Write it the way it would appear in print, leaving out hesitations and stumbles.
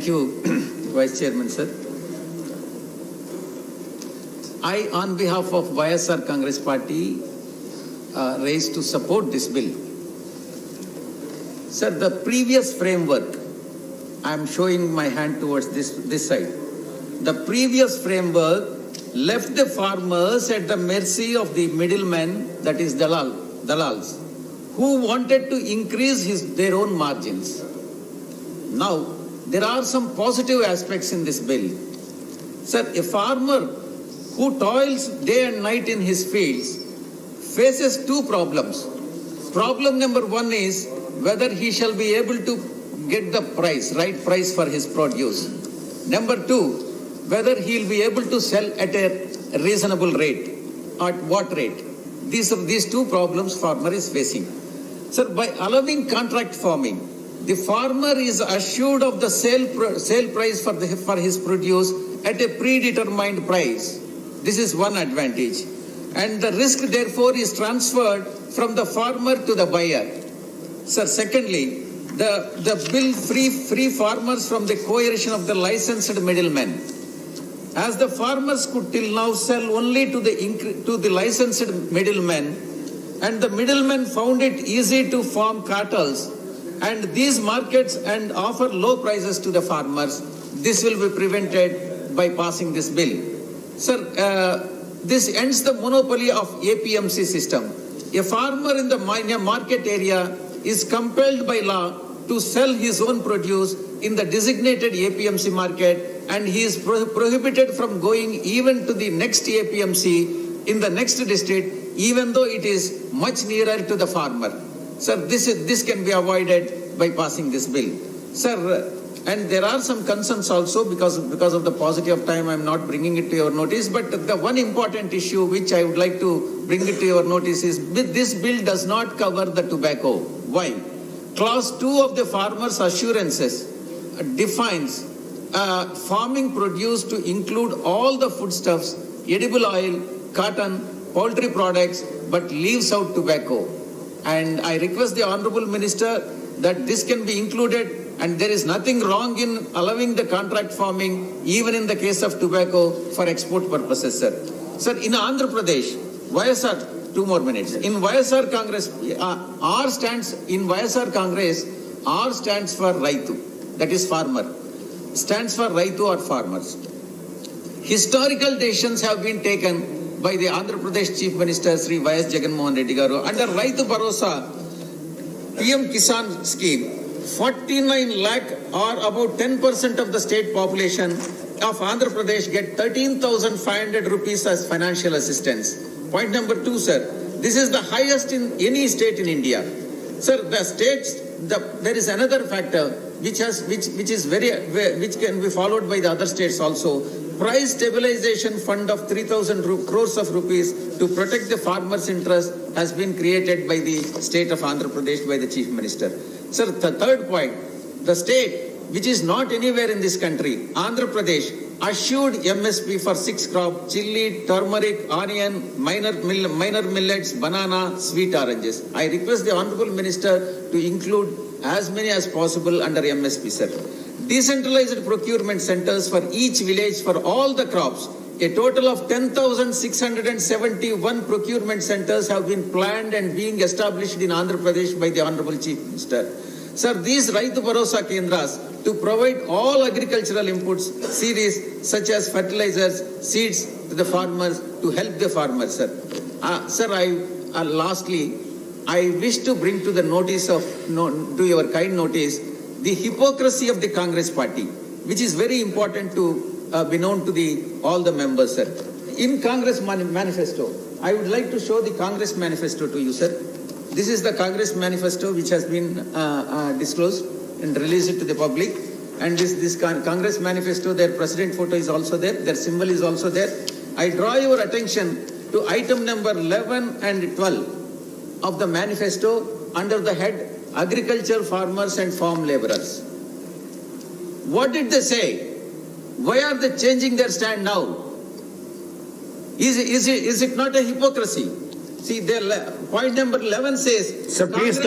Thank you, Vice Chairman, sir. I, on behalf of YSR Congress Party, raised to support this bill. Sir, the previous framework, I am showing my hand towards this side. The previous framework left the farmers at the mercy of the middlemen, that is dalals, who wanted to increase their own margins. Now, there are some positive aspects in this bill. Sir, a farmer who toils day and night in his fields faces two problems. Problem number one is whether he shall be able to get the right price for his produce. Number two, whether he will be able to sell at a reasonable rate. At what rate? These two problems farmer is facing. Sir, by allowing contract farming, the farmer is assured of the sale price for his produce at a predetermined price. This is one advantage. And the risk, therefore, is transferred from the farmer to the buyer. Sir, secondly, the bill free farmers from the coercion of the licensed middlemen. As the farmers could till now sell only to the licensed middlemen, and the middlemen found it easy to form cartels and these markets and offer low prices to the farmers, this will be prevented by passing this bill. Sir, this ends the monopoly of APMC system. A farmer in the market area is compelled by law to sell his own produce in the designated APMC market, and he is prohibited from going even to the next APMC in the next district, even though it is much nearer to the farmer. Sir, this can be avoided by passing this bill. Sir, and there are some concerns also because of the paucity of time. I am not bringing it to your notice. But the one important issue which I would like to bring it to your notice is this bill does not cover the tobacco. Why? Clause 2 of the farmers' assurances defines farming produce to include all the foodstuffs, edible oil, cotton, poultry products, but leaves out tobacco. And I request the Honorable Minister that this can be included, and there is nothing wrong in allowing the contract farming even in the case of tobacco for export purposes, sir. Sir, in Andhra Pradesh, YSR, 2 more minutes. In YSR Congress, R stands for Raitu, that is farmer. Stands for Raitu or farmers. Historical decisions have been taken by the Andhra Pradesh Chief Minister Sri Y.S. Jagannath Reddy Garu under Raitu Bharosa PM Kisan scheme. 49 lakh or about 10% of the state population of Andhra Pradesh get 13,500 rupees as financial assistance. Point number 2, sir. This is the highest in any state in India. Sir, there is another factor which can be followed by the other states also. Price stabilization fund of 3,000 crores of rupees to protect the farmers' interest has been created by the state of Andhra Pradesh by the Chief Minister. Sir, the third point, the state which is not anywhere in this country, Andhra Pradesh, assured MSP for 6 crops: chili, turmeric, onion, minor millets, banana, sweet oranges. I request the Honorable Minister to include as many as possible under MSP, sir. Decentralized procurement centers for each village for all the crops. A total of 10,671 procurement centers have been planned and being established in Andhra Pradesh by the Honorable Chief Minister. Sir, these Raitu Bharosa Kendras to provide all agricultural inputs, series such as fertilizers, seeds to the farmers to help the farmers, sir. Sir, lastly, I wish to bring to the notice to your kind notice the hypocrisy of the Congress Party, which is very important to be known to all the members, sir. In Congress manifesto, I would like to show the Congress manifesto to you, sir. This is the Congress manifesto which has been disclosed and released to the public. And this Congress manifesto, their president photo is also there, their symbol is also there. I draw your attention to item number 11 and 12 of the manifesto under the head Agriculture, Farmers and Farm Laborers. What did they say? Why are they changing their stand now? Is it not a hypocrisy? See, point number 11 says... Sir, please